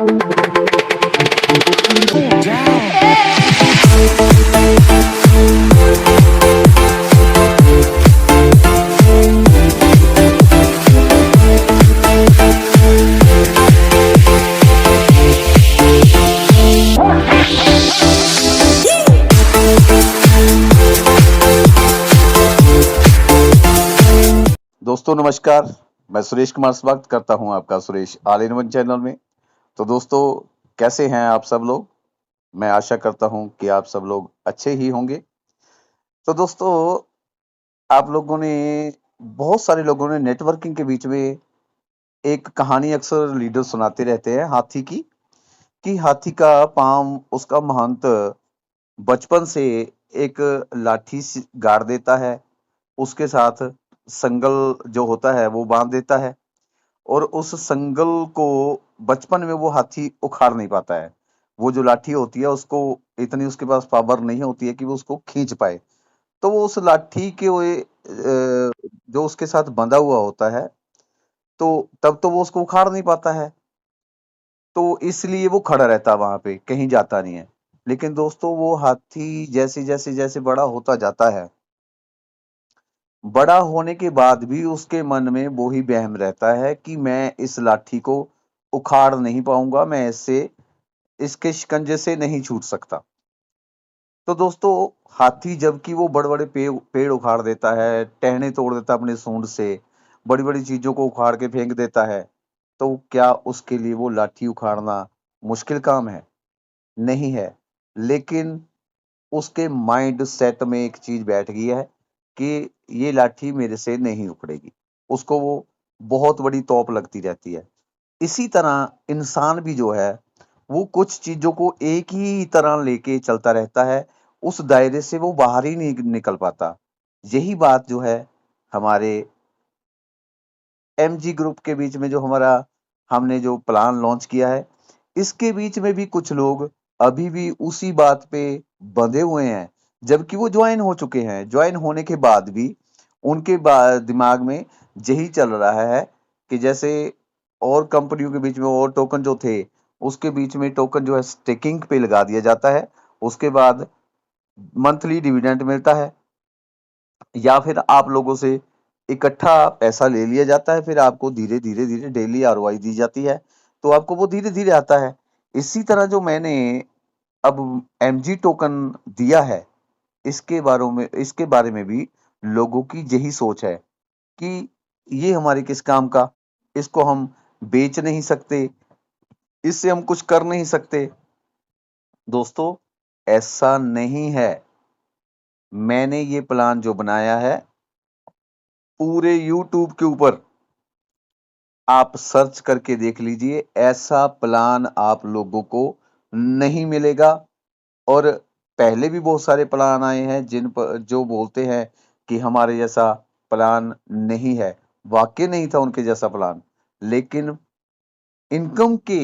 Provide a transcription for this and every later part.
Cool down. दोस्तों नमस्कार। मैं सुरेश कुमार स्वागत करता हूं आपका Suresh all in one channel में। तो दोस्तों, कैसे हैं आप सब लोग? मैं आशा करता हूं कि आप सब लोग अच्छे ही होंगे। तो दोस्तों, आप लोगों ने बहुत सारे लोगों ने नेटवर्किंग के बीच में एक कहानी अक्सर लीडर सुनाते रहते हैं हाथी की, कि हाथी का पांव उसका महंत बचपन से एक लाठी गाड़ देता है, उसके साथ संगल जो होता है वो बांध देता है, और उस संगल को बचपन में वो हाथी उखाड़ नहीं पाता है। वो जो लाठी होती है उसको इतनी उसके पास पावर नहीं होती है कि वो उसको खींच पाए। तो वो उस लाठी के जो उसके साथ बंधा हुआ होता है, तो तब तो वो उसको उखाड़ नहीं पाता है, तो इसलिए वो खड़ा रहता है वहां पे, कहीं जाता नहीं है। लेकिन दोस्तों, वो हाथी जैसे जैसे जैसे बड़ा होता जाता है, बड़ा होने के बाद भी उसके मन में वो ही वहम रहता है कि मैं इस लाठी को उखाड़ नहीं पाऊंगा, मैं इससे इसके शिकंजे से नहीं छूट सकता। तो दोस्तों, हाथी जबकि वो बड़े बड़े पेड़ पेड़ उखाड़ देता है, टहने तोड़ देता है अपने सूंड से, बड़ी बड़ी चीजों को उखाड़ के फेंक देता है, तो क्या उसके लिए वो लाठी उखाड़ना मुश्किल काम है? नहीं है। लेकिन उसके माइंड सेट में एक चीज बैठ गई है कि ये लाठी मेरे से नहीं उखड़ेगी। उसको वो बहुत बड़ी तोप लगती रहती है। इसी तरह इंसान भी जो है, वो कुछ चीजों को एक ही तरह लेके चलता रहता है, उस दायरे से वो बाहर ही नहीं निकल पाता। यही बात जो है, हमारे एमजी ग्रुप के बीच में जो हमारा हमने जो प्लान लॉन्च किया है, इसके बीच में भी कुछ लोग अभी भी उसी बात पे बंधे हुए हैं, जबकि वो ज्वाइन हो चुके हैं। ज्वाइन होने के बाद भी उनके दिमाग में यही चल रहा है कि जैसे और कंपनियों के बीच में और टोकन जो थे, उसके बीच में टोकन जो है स्टेकिंग पे लगा दिया जाता है, उसके बाद मंथली डिविडेंड मिलता है, या फिर आप लोगों से इकट्ठा पैसा ले लिया जाता है, फिर आपको धीरे धीरे धीरे डेली आरओआई दी जाती है, तो आपको वो धीरे धीरे आता है। इसी तरह जो मैंने अब एमजी टोकन दिया है, इसके बारे में भी लोगों की यही सोच है कि ये हमारे किस काम का, इसको हम बेच नहीं सकते, इससे हम कुछ कर नहीं सकते। दोस्तों, ऐसा नहीं है। मैंने ये प्लान जो बनाया है, पूरे यूट्यूब के ऊपर आप सर्च करके देख लीजिए, ऐसा प्लान आप लोगों को नहीं मिलेगा। और पहले भी बहुत सारे प्लान आए हैं जिन पर जो बोलते हैं कि हमारे जैसा प्लान नहीं है। वाकई नहीं था उनके जैसा प्लान। लेकिन इनकम के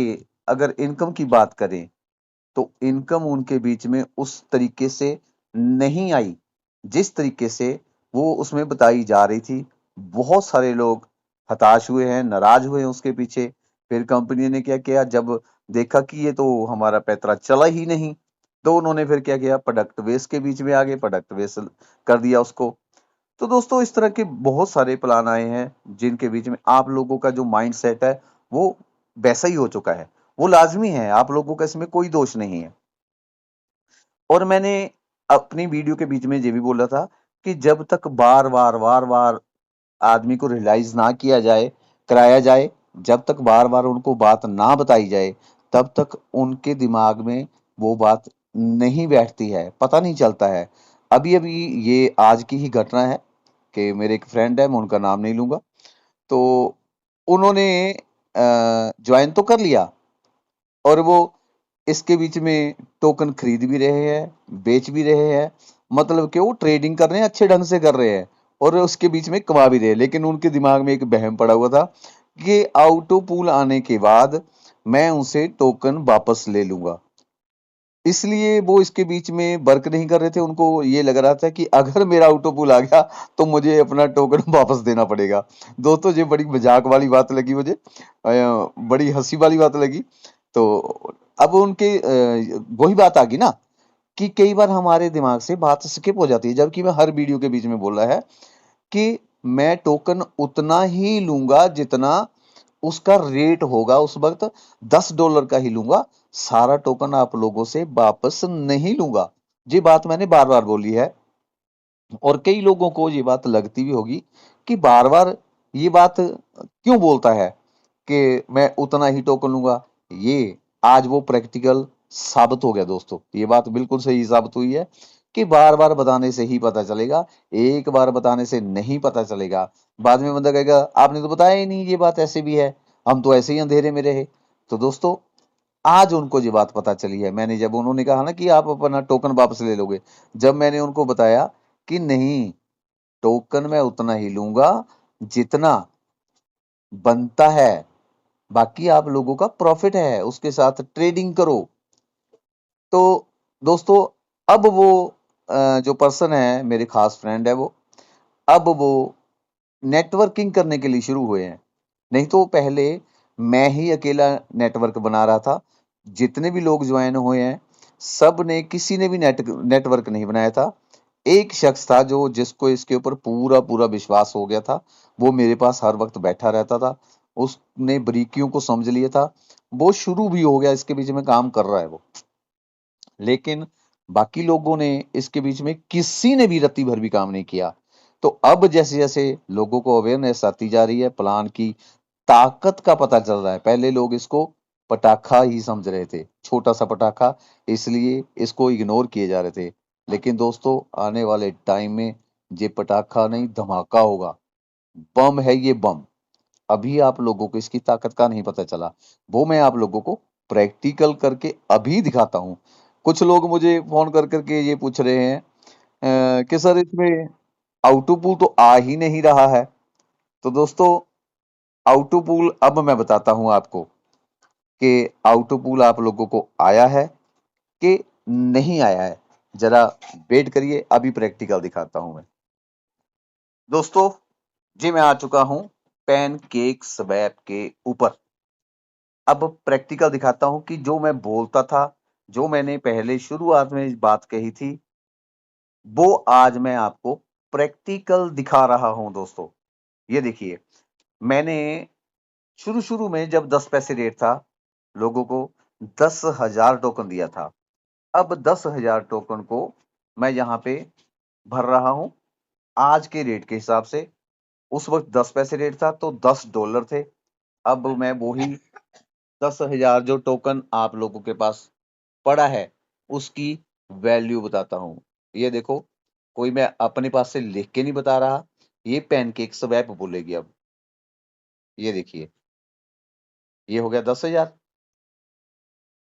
अगर इनकम की बात करें, तो इनकम उनके बीच में उस तरीके से नहीं आई जिस तरीके से वो उसमें बताई जा रही थी। बहुत सारे लोग हताश हुए हैं, नाराज हुए हैं उसके पीछे। फिर कंपनी ने क्या किया, जब देखा कि ये तो हमारा पैतरा चला ही नहीं, तो उन्होंने फिर क्या किया, प्रोडक्ट बेस के बीच में आगे प्रोडक्ट बेस कर दिया उसको। तो दोस्तों, इस तरह के बहुत सारे प्लान आए हैं जिनके बीच में आप लोगों का जो माइंड सेट है वो वैसा ही हो चुका है। वो लाजमी है, आप लोगों का इसमें कोई दोष नहीं है। और मैंने अपनी वीडियो के बीच में ये भी बोला था कि जब तक बार बार आदमी को रियलाइज ना किया जाए, कराया जाए, जब तक बार बार उनको बात ना बताई जाए, तब तक उनके दिमाग में वो बात नहीं बैठती है, पता नहीं चलता है। अभी अभी ये आज की ही घटना है कि मेरे एक फ्रेंड है, मैं उनका नाम नहीं लूंगा, तो उन्होंने ज्वाइन तो कर लिया, और वो इसके बीच में टोकन खरीद भी रहे हैं, बेच भी रहे हैं, मतलब कि वो ट्रेडिंग कर रहे हैं, अच्छे ढंग से कर रहे हैं, और उसके बीच में कमा भी रहे हैं। लेकिन उनके दिमाग में एक वहम पड़ा हुआ था कि ऑटो पूल आने के बाद मैं उनसे टोकन वापस ले लूंगा, इसलिए वो इसके बीच में वर्क नहीं कर रहे थे। उनको ये लग रहा था कि अगर मेरा ऑटो पूल आ गया तो मुझे अपना टोकन वापस देना पड़ेगा। दोस्तों, ये बड़ी मजाक वाली बात लगी मुझे, बड़ी हंसी वाली बात लगी। तो अब उनके वही बात आ गई ना कि कई बार हमारे दिमाग से बात स्किप हो जाती है, जबकि मैं हर वीडियो के बीच में बोल रहा है कि मैं टोकन उतना ही लूंगा जितना उसका रेट होगा उस वक्त, $10 का ही लूंगा, सारा टोकन आप लोगों से वापस नहीं लूंगा। ये बात मैंने बार बार बोली है और कई लोगों को ये बात लगती भी होगी कि बार बार ये बात क्यों बोलता है कि मैं उतना ही टोकन लूंगा। ये आज वो प्रैक्टिकल साबित हो गया दोस्तों, ये बात बिल्कुल सही साबित हुई है कि बार बार बताने से ही पता चलेगा, एक बार बताने से नहीं पता चलेगा। बाद में बंदा कहेगा आपने तो बताया ही नहीं, ये बात ऐसे भी है, हम तो ऐसे ही अंधेरे में रहे। तो दोस्तों आज उनको ये बात पता चली है। मैंने जब उन्होंने कहा ना कि आप अपना टोकन वापस ले लोगे, जब मैंने उनको बताया कि नहीं, टोकन मैं उतना ही लूंगा जितना बनता है, बाकी आप लोगों का प्रॉफिट है, उसके साथ ट्रेडिंग करो। तो दोस्तों अब वो जो पर्सन है, मेरे खास फ्रेंड है वो, अब वो नेटवर्किंग करने के लिए शुरू हुए हैं। नहीं तो पहले मैं ही अकेला नेटवर्क बना रहा था। जितने भी लोग ज्वाइन हुए हैं, सब ने, किसी ने भी नेटवर्क नहीं बनाया था। एक शख्स था जो, जिसको इसके ऊपर पूरा पूरा विश्वास हो गया था, वो मेरे पास हर वक्त बैठा रहता था, उसने बारीकियों को समझ लिया था, वो शुरू भी हो गया, इसके बीच में काम कर रहा है वो। लेकिन बाकी लोगों ने इसके बीच में किसी ने भी रत्ती भर भी काम नहीं किया। तो अब जैसे जैसे लोगों को अवेयरनेस आती जा रही है, प्लान की ताकत का पता चल रहा है। पहले लोग इसको पटाखा ही समझ रहे थे, छोटा सा पटाखा, इसलिए इसको इग्नोर किए जा रहे थे। लेकिन दोस्तों आने वाले टाइम में ये पटाखा नहीं, धमाका होगा, बम है ये, बम। अभी आप लोगों को इसकी ताकत का नहीं पता चला, वो मैं आप लोगों को प्रैक्टिकल करके अभी दिखाता हूँ। कुछ लोग मुझे फोन कर करके ये पूछ रहे हैं कि सर इसमें आउटपुट तो आ ही नहीं रहा है। तो दोस्तों आउटपुट अब मैं बताता हूं आपको कि आउटपुट आप लोगों को आया है कि नहीं आया है। जरा वेट करिए, अभी प्रैक्टिकल दिखाता हूं मैं। दोस्तों जी मैं आ चुका हूं पैनकेक स्वैप के ऊपर। अब प्रैक्टिकल दिखाता हूं कि जो मैं बोलता था, जो मैंने पहले शुरुआत में बात कही थी, वो आज मैं आपको प्रैक्टिकल दिखा रहा हूं दोस्तों। ये देखिए, मैंने शुरू-शुरू में जब 10 पैसे रेट था, लोगों को 10,000 टोकन दिया था। अब 10,000 टोकन को मैं यहाँ पे भर रहा हूँ आज के रेट के हिसाब से। उस वक़्त 10 पैसे रेट था तो $10 थे। अब मैं वही 10,000 जो टोकन आप लोगों के पास पड़ा है, उसकी वैल्यू बताता हूँ। ये देखो, कोई मैं अपने पास से लिख के नहीं बता रहा, ये पैनकेक स्वैप बोलेगी अब। ये देखिए, ये हो गया 10,000।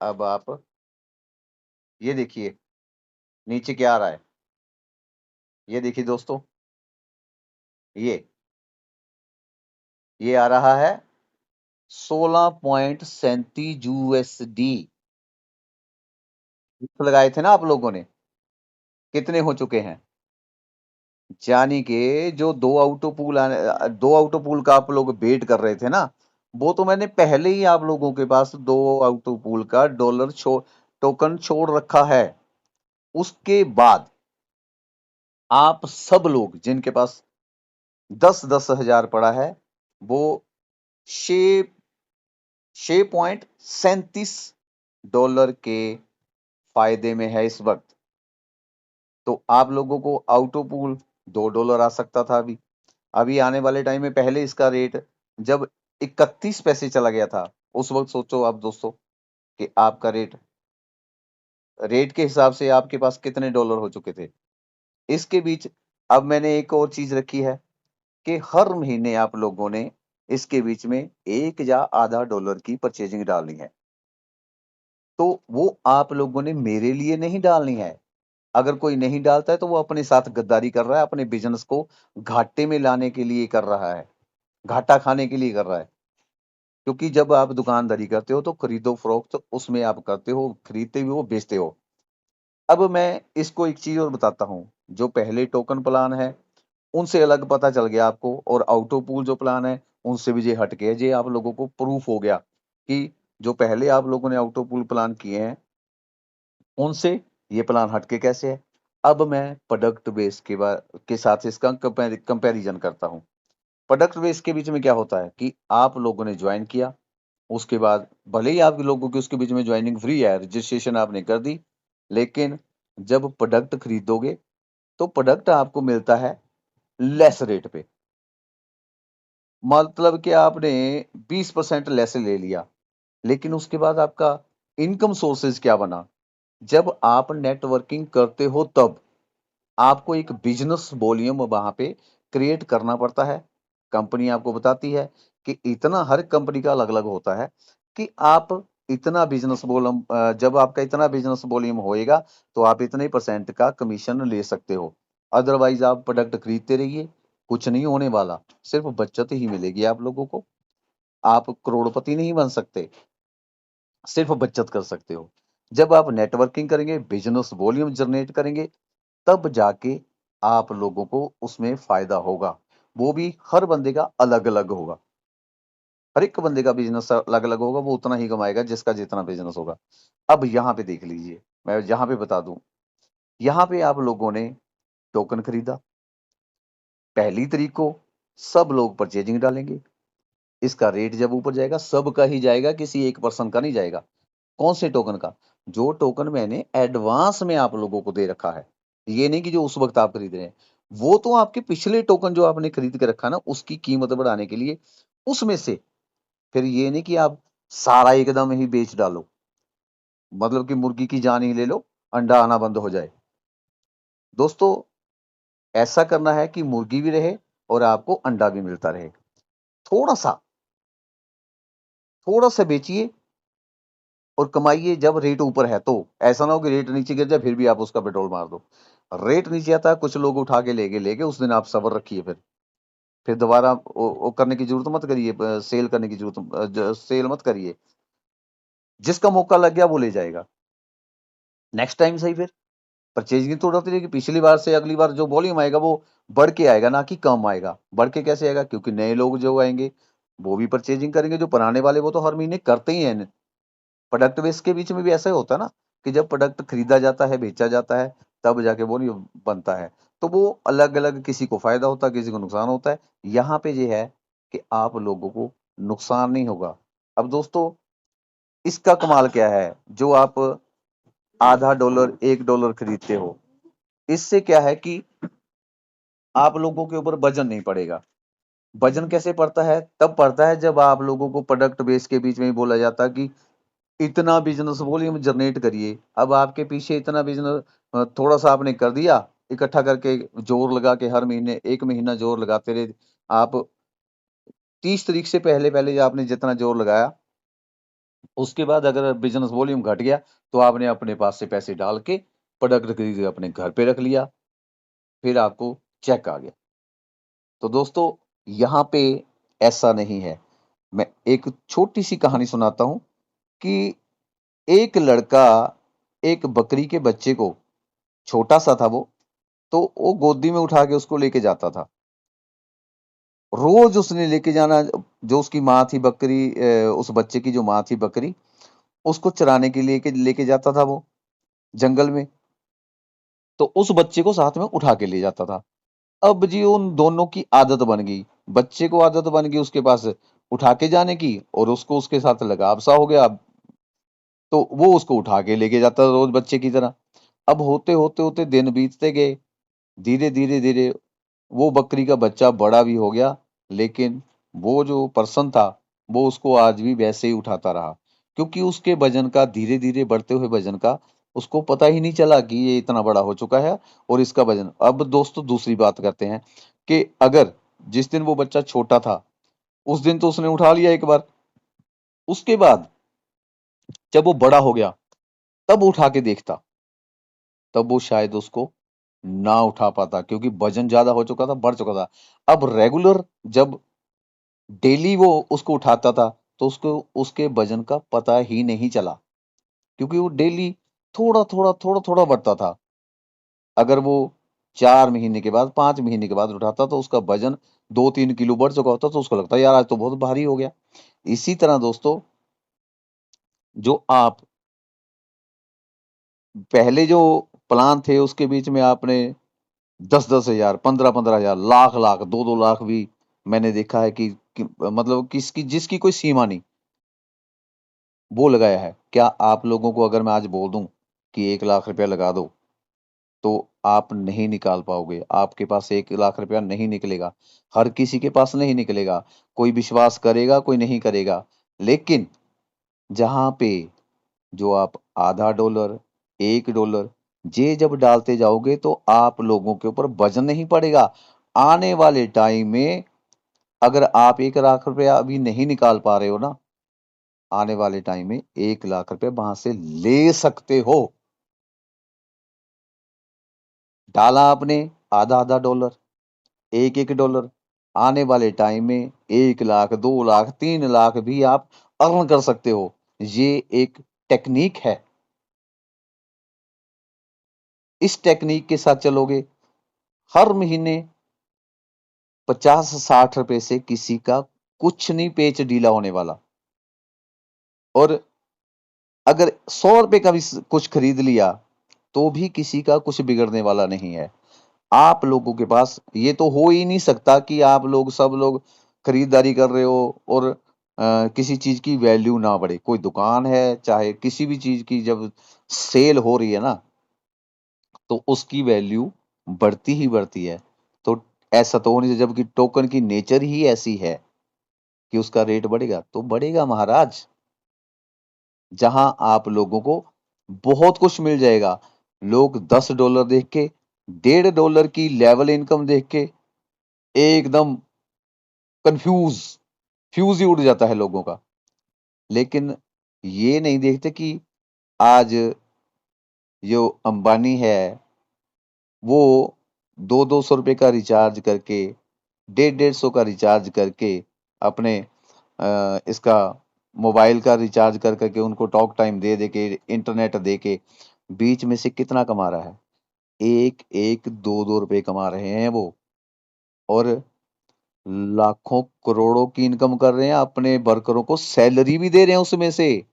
अब आप ये देखिए, नीचे क्या आ रहा है? ये देखिए दोस्तों, ये ये आ रहा है 16.37 यूएसडी। लगाए थे ना आप लोगों ने, कितने हो चुके हैं? यानी कि जो दो आउटोपूल का आप लोग वेट कर रहे थे ना, वो तो मैंने पहले ही आप लोगों के पास दो आउटोपूल का टोकन छोड़ रखा है। उसके बाद आप सब लोग जिनके पास 10,000 पड़ा है, वो 6.37 के फायदे में है इस वक्त। तो आप लोगों को आउटोपूल $2 आ सकता था अभी। अभी आने वाले टाइम में, पहले इसका रेट जब 31 पैसे चला गया था, उस वक्त सोचो आप दोस्तों कि आपका रेट के हिसाब से आपके पास कितने डॉलर हो चुके थे। इसके बीच अब मैंने एक और चीज रखी है कि हर महीने आप लोगों ने इसके बीच में 1 या आधा डॉलर की परचेजिंग डालनी है। तो वो आप लोगों ने मेरे लिए नहीं डालनी है। अगर कोई नहीं डालता है तो वो अपने साथ गद्दारी कर रहा है, अपने बिजनेस को घाटे में लाने के लिए कर रहा है, घाटा खाने के लिए कर रहा है। क्योंकि जब आप दुकानदारी करते हो तो खरीदो फरोख्त तो उसमें आप करते हो, खरीदते भी हो, बेचते हो। अब मैं इसको एक चीज और बताता हूँ, जो पहले टोकन प्लान है उनसे अलग पता चल गया आपको, और आउटो पूल जो प्लान है उनसे भी ये हट के, ये आप लोगों को प्रूफ हो गया कि जो पहले आप लोगों ने आउट ऑफ पूल प्लान किए हैं उनसे ये प्लान हटके कैसे है। अब मैं प्रोडक्ट बेस के साथ इसका कंपैरिजन करता हूँ। प्रोडक्ट बेस के बीच में क्या होता है कि आप लोगों ने ज्वाइन किया, उसके बाद भले ही आप लोगों की उसके बीच में ज्वाइनिंग फ्री है, रजिस्ट्रेशन आपने कर दी, लेकिन जब प्रोडक्ट खरीदोगे तो प्रोडक्ट आपको मिलता है लेस रेट पे। मतलब कि आपने 20% लेस ले लिया, लेकिन उसके बाद आपका इनकम सोर्सेज क्या बना। जब आप नेटवर्किंग करते हो तब आपको एक बिजनेस वॉल्यूम वहां पे क्रिएट करना पड़ता है। कंपनी आपको बताती है कि इतना, हर कंपनी का अलग अलग होता है कि आप इतना बिजनेस वॉल्यूम, जब आपका इतना बिजनेस वॉल्यूम होएगा तो आप इतने परसेंट का कमीशन ले सकते हो। अदरवाइज आप प्रोडक्ट खरीदते रहिए, कुछ नहीं होने वाला, सिर्फ बचत ही मिलेगी आप लोगों को। आप करोड़पति नहीं बन सकते, सिर्फ बचत कर सकते हो। जब आप नेटवर्किंग करेंगे, बिजनेस वॉल्यूम जनरेट करेंगे, तब जाके आप लोगों को उसमें फायदा होगा। वो भी हर बंदे का अलग अलग होगा, हर एक बंदे का बिजनेस अलग अलग होगा, वो उतना ही कमाएगा जिसका जितना बिजनेस होगा। अब यहाँ पे देख लीजिए, मैं यहाँ पे बता दूं, यहाँ पे आप लोगों ने टोकन खरीदा, 1 तारीख को सब लोग परचेजिंग डालेंगे। इसका रेट जब ऊपर जाएगा, सबका ही जाएगा, किसी एक पर्सन का नहीं जाएगा। कौन से टोकन का? जो टोकन मैंने एडवांस में आप लोगों को दे रखा है, ये नहीं कि जो उस वक्त आप खरीद रहे हैं, वो तो आपके पिछले टोकन जो आपने खरीद के रखा ना, उसकी कीमत बढ़ाने के लिए, उसमें से। फिर ये नहीं कि आप सारा एकदम ही बेच डालो, मतलब कि मुर्गी की जान ही ले लो, अंडा आना बंद हो जाए। दोस्तों, ऐसा करना है कि मुर्गी भी रहे और आपको अंडा भी मिलता रहे। थोड़ा सा, थोड़ा सा बेचिए और कमाइए जब रेट ऊपर है। तो ऐसा ना हो कि रेट नीचे गिर जाए फिर भी आप उसका पेट्रोल मार दो। रेट नीचे आता है, कुछ लोग उठा के लेके उस दिन आप सब्र रखिए। फिर दोबारा वो करने की जरूरत मत करिए, सेल करने की सेल मत करिए। जिसका मौका लग गया वो ले जाएगा, नेक्स्ट टाइम सही। फिर परचेजिंग तो होती रहेगी, पिछली बार से अगली बार जो वॉल्यूम आएगा वो बढ़ के आएगा, ना कि कम आएगा। बढ़ के कैसे आएगा? क्योंकि नए लोग जो आएंगे वो भी परचेजिंग करेंगे, जो पुराने वाले वो तो हर महीने करते ही हैं। प्रोडक्ट बेस के बीच में भी ऐसा ही होता है ना, कि जब प्रोडक्ट खरीदा जाता है, बेचा जाता है, तब जाके वो नहीं बनता है। तो वो अलग अलग, किसी को फायदा होता है, किसी को नुकसान होता है। यहाँ पे ये है कि आप लोगों को नुकसान नहीं होगा। अब दोस्तों, इसका कमाल क्या है, जो आप आधा डॉलर, $1 खरीदते हो, इससे क्या है कि आप लोगों के ऊपर वजन नहीं पड़ेगा। वजन कैसे पड़ता है? तब पड़ता है जब आप लोगों को प्रोडक्ट बेस के बीच में ही बोला जाता है कि इतना बिजनेस वॉल्यूम जनरेट करिए। अब आपके पीछे इतना बिजनेस, थोड़ा सा आपने कर दिया इकट्ठा करके, जोर लगा के, हर महीने 1 महीना जोर लगाते रहे आप। 30 तारीख से पहले पहले आपने जितना जोर लगाया, उसके बाद अगर बिजनेस वॉल्यूम घट गया तो आपने अपने पास से पैसे डाल के प्रोडक्ट खरीद के अपने घर पे रख लिया, फिर आपको चेक आ गया। तो दोस्तों, यहाँ पे ऐसा नहीं है। मैं एक छोटी सी कहानी सुनाता हूँ कि एक लड़का एक बकरी के बच्चे को, छोटा सा था तो वो गोदी में उठा के उसको लेके जाता था। रोज उसने लेके जाना, जो उसकी माँ थी बकरी, उस बच्चे की जो माँ थी बकरी, उसको चराने के लिए लेके जाता था वो जंगल में। तो उस बच्चे को साथ में उठा के ले जाता था। अब जी उन दोनों की आदत बन गई, बच्चे को आदत बन गई उसके पास उठा के जाने की, और उसको उसके साथ लगाव सा हो गया। तो वो उसको उठा के लेके जाता था रोज बच्चे की तरह। अब होते होते होते दिन बीतते गए, धीरे धीरे धीरे वो बकरी का बच्चा बड़ा भी हो गया, लेकिन वो जो पर्सन था वो उसको आज भी वैसे ही उठाता रहा, क्योंकि उसके वजन का, धीरे धीरे बढ़ते हुए वजन का, उसको पता ही नहीं चला कि ये इतना बड़ा हो चुका है और इसका वजन। अब दोस्तों, दूसरी बात करते हैं कि अगर जिस दिन वो बच्चा छोटा था उस दिन तो उसने उठा लिया एक बार, उसके बाद जब वो बड़ा हो गया तब उठा के देखता, तब वो शायद उसको ना उठा पाता, क्योंकि वजन ज्यादा हो चुका था, बढ़ चुका था। अब रेगुलर जब डेली वो उसको उठाता था तो उसको उसके वजन का पता ही नहीं चला, क्योंकि वो डेली थोड़ा थोड़ा थोड़ा थोड़ा बढ़ता था। अगर वो 4 महीने के बाद, 5 महीने के बाद उठाता तो उसका वजन 2-3 किलो बढ़ चुका होता, तो उसको लगता यार आज तो बहुत भारी हो गया। इसी तरह दोस्तों, जो आप पहले जो प्लान थे उसके बीच में आपने 10-10 हजार, 15-15 हजार, लाख-लाख, 2-2 लाख भी मैंने देखा है कि मतलब किसकी जिसकी कोई सीमा नहीं, वो लगाया है। क्या आप लोगों को अगर मैं आज बोल दूं कि 1 लाख रुपया लगा दो, तो आप नहीं निकाल पाओगे। आपके पास 1 लाख रुपया नहीं निकलेगा। हर किसी के पास नहीं निकलेगा। कोई विश्वास करेगा, कोई नहीं करेगा। लेकिन जहां पे जो आप $0.5, $1, ये जब डालते जाओगे तो आप लोगों के ऊपर वजन नहीं पड़ेगा। आने वाले टाइम में अगर आप 1 लाख रुपया अभी नहीं निकाल पा रहे हो ना, आने वाले टाइम में 1 लाख रुपया वहां से ले सकते हो। डाला आपने आधा आधा डॉलर, एक एक डॉलर, आने वाले टाइम में 1 लाख, 2 लाख, 3 लाख भी आप अर्न कर सकते हो। ये एक टेक्निक है। इस टेक्निक के साथ चलोगे, हर महीने 50-60 रुपए से किसी का कुछ नहीं पेच ढीला होने वाला। और अगर 100 रुपए का भी कुछ खरीद लिया तो भी किसी का कुछ बिगड़ने वाला नहीं है। आप लोगों के पास ये तो हो ही नहीं सकता कि आप लोग सब लोग खरीदारी कर रहे हो और किसी चीज की वैल्यू ना बढ़े। कोई दुकान है, चाहे किसी भी चीज की जब सेल हो रही है ना, तो उसकी वैल्यू बढ़ती ही बढ़ती है। तो ऐसा तो होनी चाहिए, जबकि टोकन की नेचर ही ऐसी है कि उसका रेट बढ़ेगा तो बढ़ेगा महाराज। जहां आप लोगों को बहुत कुछ मिल जाएगा। लोग $10 देख के, $1.5 की लेवल इनकम देख के एकदम कंफ्यूज, फ्यूज ही उड़ जाता है लोगों का। लेकिन ये नहीं देखते कि आज जो अंबानी है, वो 200-200 रुपए का रिचार्ज करके, 150-150 का रिचार्ज करके, अपने इसका मोबाइल का रिचार्ज कर करके उनको टॉक टाइम दे दे के, इंटरनेट दे के, बीच में से कितना कमा रहा है? एक एक 2-2 रुपए कमा रहे हैं वो। और लाखों करोड़ों की इनकम कर रहे हैं, अपने वर्करों को सैलरी भी दे रहे हैं उसमें से।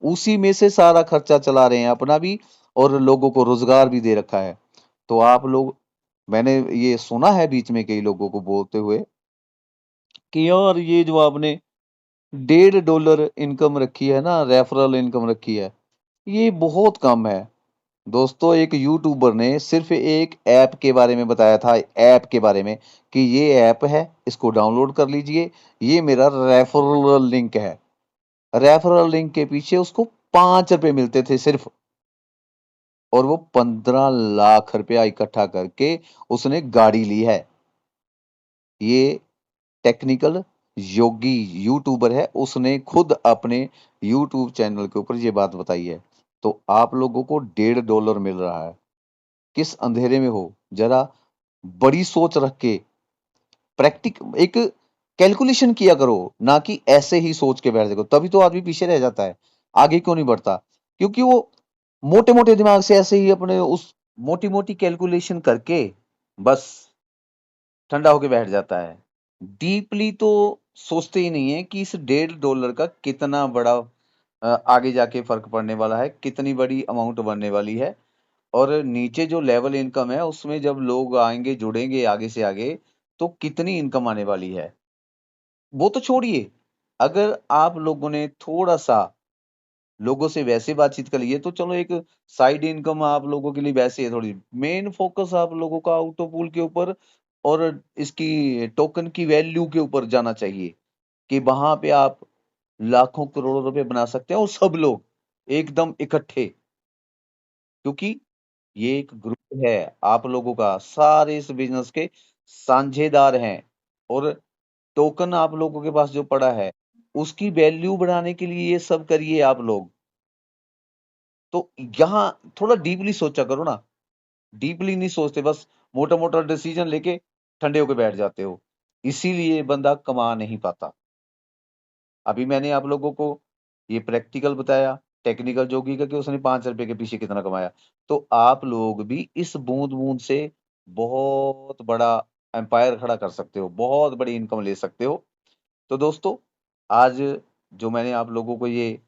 उसी में से सारा खर्चा चला रहे हैं अपना भी, और लोगों को रोजगार भी दे रखा है। तो आप लोग, मैंने ये सुना है बीच में कई लोगों को बोलते हुए कि यार ये जो आपने $1.5 इनकम रखी है ना, रेफरल इनकम रखी है, ये बहुत कम है। दोस्तों, एक यूट्यूबर ने सिर्फ एक ऐप के बारे में बताया था, ऐप के बारे में, कि ये ऐप है, इसको डाउनलोड कर लीजिए, ये मेरा रेफरल लिंक है। रेफरल लिंक के पीछे उसको ₹5 मिलते थे सिर्फ, और वो 15 लाख रुपया इकट्ठा करके उसने गाड़ी ली है। ये टेक्निकल योगी यूट्यूबर है, उसने खुद अपने यूट्यूब चैनल के ऊपर ये बात बताई है। तो आप लोगों को $1.5 मिल रहा है, किस अंधेरे में हो? जरा बड़ी सोच रख के प्रैक्टिक एक कैलकुलेशन किया करो, ना कि ऐसे ही सोच के बैठ जाओ। तभी तो आदमी पीछे रह जाता है, आगे क्यों नहीं बढ़ता? क्योंकि वो मोटे मोटे दिमाग से ऐसे ही अपने उस मोटी मोटी कैलकुलेशन करके बस ठंडा होके बैठ जाता है। डीपली तो सोचते ही नहीं है कि इस $1.5 का कितना बड़ा आगे जाके फर्क पड़ने वाला है, कितनी बड़ी अमाउंट बनने वाली है। और नीचे जो लेवल इनकम है उसमें जब लोग आएंगे, जुड़ेंगे आगे से आगे, तो कितनी इनकम आने वाली है। वो तो छोड़िए, अगर आप लोगों ने थोड़ा सा लोगों से वैसे बातचीत कर लिए तो चलो, एक साइड इनकम आप लोगों के लिए वैसे है थोड़ी। मेन फोकस आप लोगों का ऑटोपूल के ऊपर और इसकी टोकन की वैल्यू के ऊपर जाना चाहिए, कि वहां पे आप लाखों करोड़ों रुपए बना सकते हैं, और सब लोग एकदम इकट्ठे। क्योंकि ये एक ग्रुप है आप लोगों का, सारे इस बिजनेस के साझेदार हैं। और टोकन आप लोगों के पास जो पड़ा है, उसकी वैल्यू बढ़ाने के लिए ये सब करिए आप लोग। तो यहाँ थोड़ा डीपली सोचा करो ना। डीपली नहीं सोचते, बस मोटा मोटा डिसीजन लेके ठंडे होके बैठ जाते हो। इसीलिए बंदा कमा नहीं पाता। अभी मैंने आप लोगों को ये प्रैक्टिकल बताया, टेक्निकल जोगी का, कि उसने ₹5 के पीछे कितना कमाया। तो आप लोग भी इस बूंद बूंद से बहुत बड़ा एम्पायर खड़ा कर सकते हो, बहुत बड़ी इनकम ले सकते हो। तो दोस्तों, आज जो मैंने आप लोगों को ये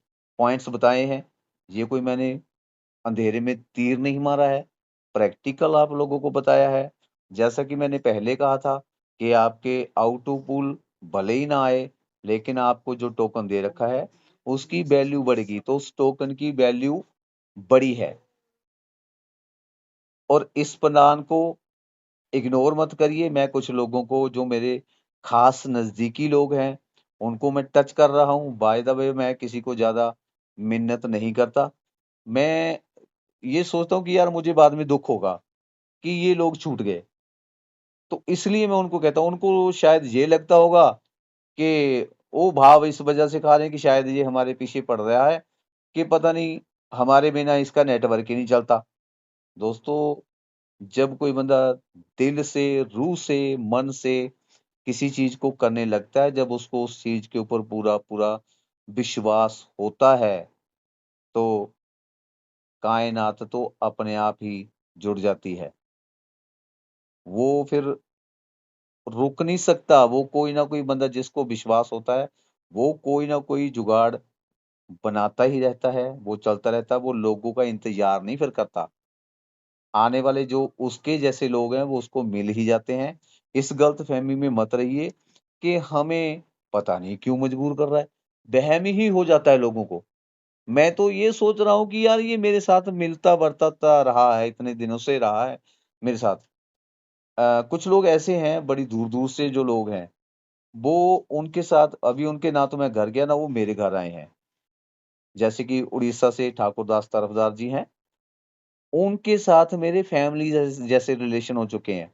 पॉइंट्स बताए हैं, ये कोई मैंने अंधेरे में तीर नहीं मारा है, प्रैक्टिकल आप लोगों को बताया है। जैसा कि मैंने पहले कहा था कि आपके आउट ऑफ पूल भले ही ना आए, लेकिन आपको जो टोकन दे रखा है उसकी वैल्यू बढ़ेगी, तो उस टोकन की वैल्यू बड़ी है। और इस प्लान को इग्नोर मत करिए। मैं कुछ लोगों को, जो मेरे खास नजदीकी लोग हैं, उनको मैं टच कर रहा हूँ। बाय द वे, मैं किसी को ज्यादा मिन्नत नहीं करता। मैं ये सोचता हूँ कि यार मुझे बाद में दुख होगा कि ये लोग छूट गए, तो इसलिए मैं उनको कहता हूँ। उनको शायद ये लगता होगा कि वो भाव इस वजह से खा रहे हैं कि शायद ये हमारे पीछे पड़ रहा है, कि पता नहीं हमारे बिना इसका नेटवर्क ही नहीं चलता। दोस्तों, जब कोई बंदा दिल से, रूह से, मन से किसी चीज को करने लगता है, जब उसको उस चीज के ऊपर पूरा पूरा विश्वास होता है, तो कायनात तो अपने आप ही जुड़ जाती है। वो फिर रुक नहीं सकता। वो कोई ना कोई बंदा जिसको विश्वास होता है, वो कोई ना कोई जुगाड़ बनाता ही रहता है, वो चलता रहता है। वो लोगों का इंतजार नहीं फिर करता। आने वाले जो उसके जैसे लोग हैं वो उसको मिल ही जाते हैं। इस गलतफहमी में मत रहिए कि हमें पता नहीं क्यों मजबूर कर रहा है। वहम ही हो जाता है लोगों को। मैं तो ये सोच रहा हूँ कि यार ये मेरे साथ मिलता बरतता रहा है, इतने दिनों से रहा है मेरे साथ। कुछ लोग ऐसे हैं बड़ी दूर दूर से जो लोग हैं, वो उनके साथ अभी उनके ना तो मैं घर गया ना वो मेरे घर आए हैं। जैसे कि उड़ीसा से ठाकुरदास तरफदार जी हैं, उनके साथ मेरे फैमिली जैसे रिलेशन हो चुके हैं।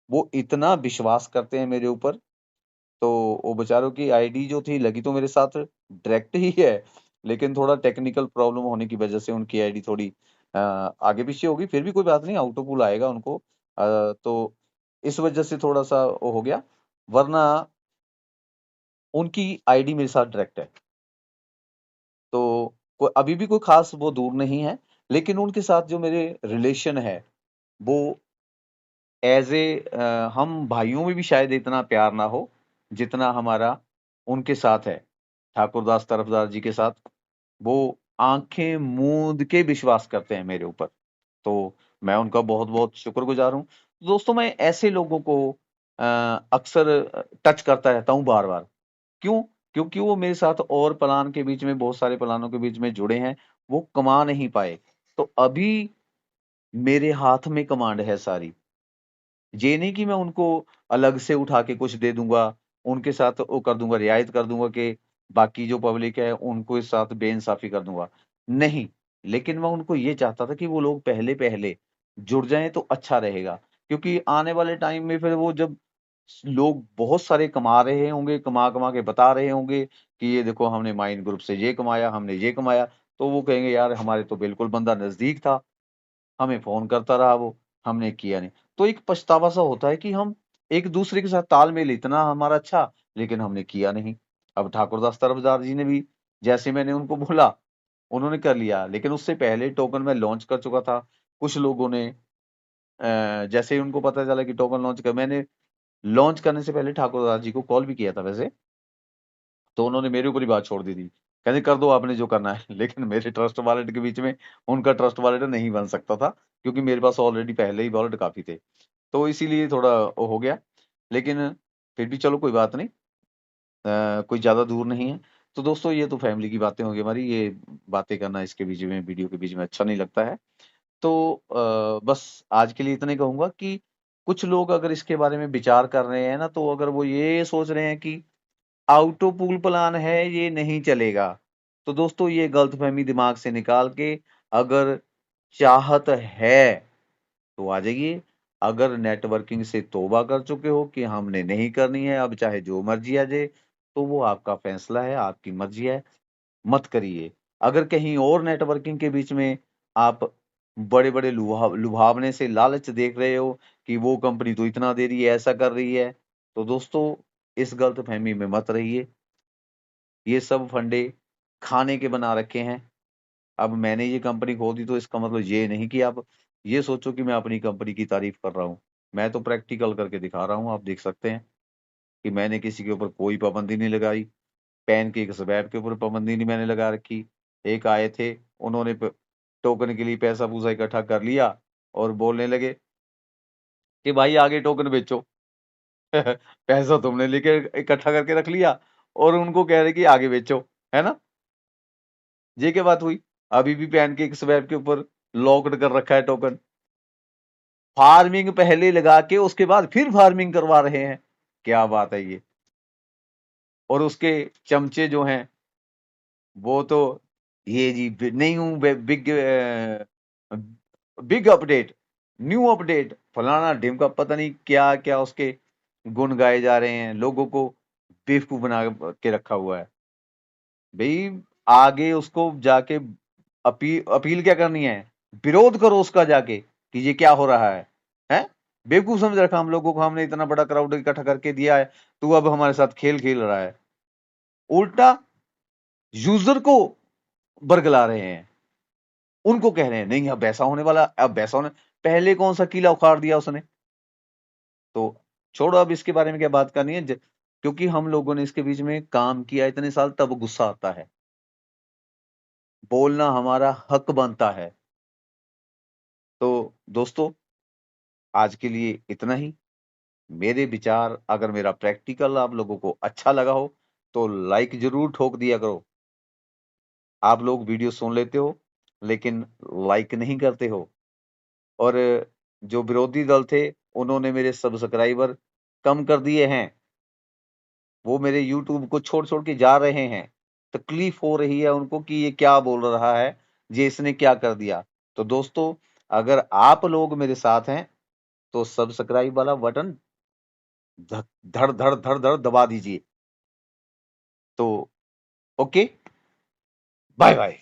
वो इतना विश्वास करते हैं मेरे ऊपर। तो वो बेचारों की आईडी जो थी लगी तो मेरे साथ डायरेक्ट ही है, लेकिन थोड़ा टेक्निकल प्रॉब्लम होने की वजह से उनकी आईडी थोड़ी आगे पीछे होगी। फिर भी कोई बात नहीं, आउटो पुल आएगा उनको। तो इस वजह से थोड़ा सा वो हो गया, वरना उनकी आईडी मेरे साथ डायरेक्ट है। तो अभी भी कोई खास वो दूर नहीं है, लेकिन उनके साथ जो मेरे रिलेशन है वो एज ए हम भाइयों में भी शायद इतना प्यार ना हो जितना हमारा उनके साथ है, ठाकुरदास तरफदार जी के साथ। वो आंखें मूंद के विश्वास करते हैं मेरे ऊपर। तो मैं उनका बहुत बहुत शुक्रगुजार हूँ। दोस्तों, मैं ऐसे लोगों को अक्सर टच करता रहता हूँ बार बार। क्यों? क्योंकि वो मेरे साथ और प्लान के बीच में, बहुत सारे प्लानों के बीच में जुड़े हैं। वो कमा नहीं पाए, तो अभी मेरे हाथ में कमांड है सारी। ये नहीं कि मैं उनको अलग से उठा के कुछ दे दूंगा, उनके साथ वो कर दूंगा, रियायत कर दूंगा कि बाकी जो पब्लिक है उनको इस साथ बेइंसाफी कर दूंगा। नहीं, लेकिन मैं उनको ये चाहता था कि वो लोग पहले पहले जुड़ जाएं तो अच्छा रहेगा। क्योंकि आने वाले टाइम में फिर वो जब लोग बहुत सारे कमा रहे होंगे, कमा कमा के बता रहे होंगे कि ये देखो हमने माइन ग्रुप से ये कमाया, हमने ये कमाया, तो वो कहेंगे यार हमारे तो बिल्कुल बंदा नजदीक था, हमें फ़ोन करता रहा वो, हमने किया नहीं। तो एक पछतावा-सा होता है कि हम एक-दूसरे के साथ तालमेल इतना हमारा अच्छा, लेकिन हमने किया नहीं। अब ठाकुरदास तरफदार जी ने भी, जैसे मैंने उनको बोला, उन्होंने कर लिया, लेकिन उससे पहले टोकन मैं लॉन्च कर चुका था। कुछ लोगों ने जैसे ही उनको पता चला कि टोकन लॉन्च कर, मैंने लॉन्च करने से पहले ठाकुरदास जी को कॉल भी किया था वैसे, तो उन्होंने मेरे ऊपर ही बात छोड़ दी थी। कहते कर दो आपने जो करना है। लेकिन मेरे ट्रस्ट वॉलेट के बीच में उनका ट्रस्ट वॉलेट नहीं बन सकता था, क्योंकि मेरे पास ऑलरेडी पहले ही वॉलेट काफ़ी थे। तो इसीलिए थोड़ा वो हो गया। लेकिन फिर भी चलो कोई बात नहीं, कोई ज़्यादा दूर नहीं है। तो दोस्तों, ये तो फैमिली की बातें होगी हमारी, ये बातें करना इसके बीच में, वीडियो के बीच में अच्छा नहीं लगता है। तो बस आज के लिए इतना ही कहूँगा कि कुछ लोग अगर इसके बारे में विचार कर रहे हैं ना, तो अगर वो ये सोच रहे हैं कि आउटो पूल प्लान है, ये नहीं चलेगा, तो दोस्तों ये गलतफहमी दिमाग से निकाल के, अगर चाहत है तो आ जाइए। अगर नेटवर्किंग से तौबा कर चुके हो कि हमने नहीं करनी है, अब चाहे जो मर्जी आ जाए, तो वो आपका फैसला है, आपकी मर्जी है, मत करिए। अगर कहीं और नेटवर्किंग के बीच में आप बड़े बड़े लुभावने से लालच देख रहे हो कि वो कंपनी तो इतना दे रही है, ऐसा कर रही है, तो दोस्तों इस गलतफहमी में मत रहिए। ये सब फंडे खाने के बना रखे हैं। अब मैंने ये कंपनी खोल दी तो इसका मतलब ये नहीं कि आप ये सोचो कि मैं अपनी कंपनी की तारीफ कर रहा हूँ। मैं तो प्रैक्टिकल करके दिखा रहा हूँ, आप देख सकते हैं कि मैंने किसी के ऊपर कोई पाबंदी नहीं लगाई। पेन के एक स्वैप के ऊपर पाबंदी नहीं मैंने लगा रखी। एक आए थे, उन्होंने टोकन के लिए पैसा पूसा इकट्ठा कर लिया और बोलने लगे कि भाई आगे टोकन बेचो। पैसा तुमने लेके इकट्ठा करके रख लिया और उनको कह रहे कि आगे बेचो, है ना? ये क्या बात हुई? अभी भी पैन के स्वैप के ऊपर लॉक्ड कर रखा है टोकन। फार्मिंग पहले लगा के उसके बाद फिर फार्मिंग करवा रहे हैं। क्या बात है ये? और उसके चमचे जो हैं वो तो ये जी नहीं हूं big big update, new update, फलाना ढिमका, पता नहीं क्या क्या उसके गुण गाए जा रहे हैं, लोगों को बेवकूफ बना के रखा हुआ है। भाई आगे उसको जाके अपील क्या करनी है? विरोध करो उसका जाके कि ये क्या हो रहा है? हैं? बेवकूफ समझ रखा हम लोगों को, हमने इतना बड़ा क्राउड इकट्ठा करके दिया है, तू अब हमारे साथ खेल खेल रहा है। उल्टा यूजर को बरगला रहे हैं, उनको कह रहे हैं नहीं अब ऐसा होने वाला, अब ऐसा होने, पहले कौन सा किला उखाड़ दिया उसने? तो छोड़ो, अब इसके बारे में क्या बात करनी है, क्योंकि हम लोगों ने इसके बीच में काम किया इतने साल, तब गुस्सा आता है। बोलना हमारा हक बनता है। तो दोस्तों, आज के लिए इतना ही। मेरे विचार, अगर मेरा प्रैक्टिकल आप लोगों को अच्छा लगा हो तो लाइक जरूर ठोक दिया करो। आप लोग वीडियो सुन लेते हो लेकिन लाइक नहीं करते हो, और जो विरोधी दल थे उन्होंने मेरे सब्सक्राइबर कम कर दिए हैं, वो मेरे यूट्यूब को छोड़ छोड़ के जा रहे हैं। तकलीफ हो रही है उनको कि ये क्या बोल रहा है, ये इसने क्या कर दिया। तो दोस्तों, अगर आप लोग मेरे साथ हैं तो सब्सक्राइब वाला बटन धड़ धड़ धड़ धड़ दबा दीजिए। तो ओके, बाय बाय।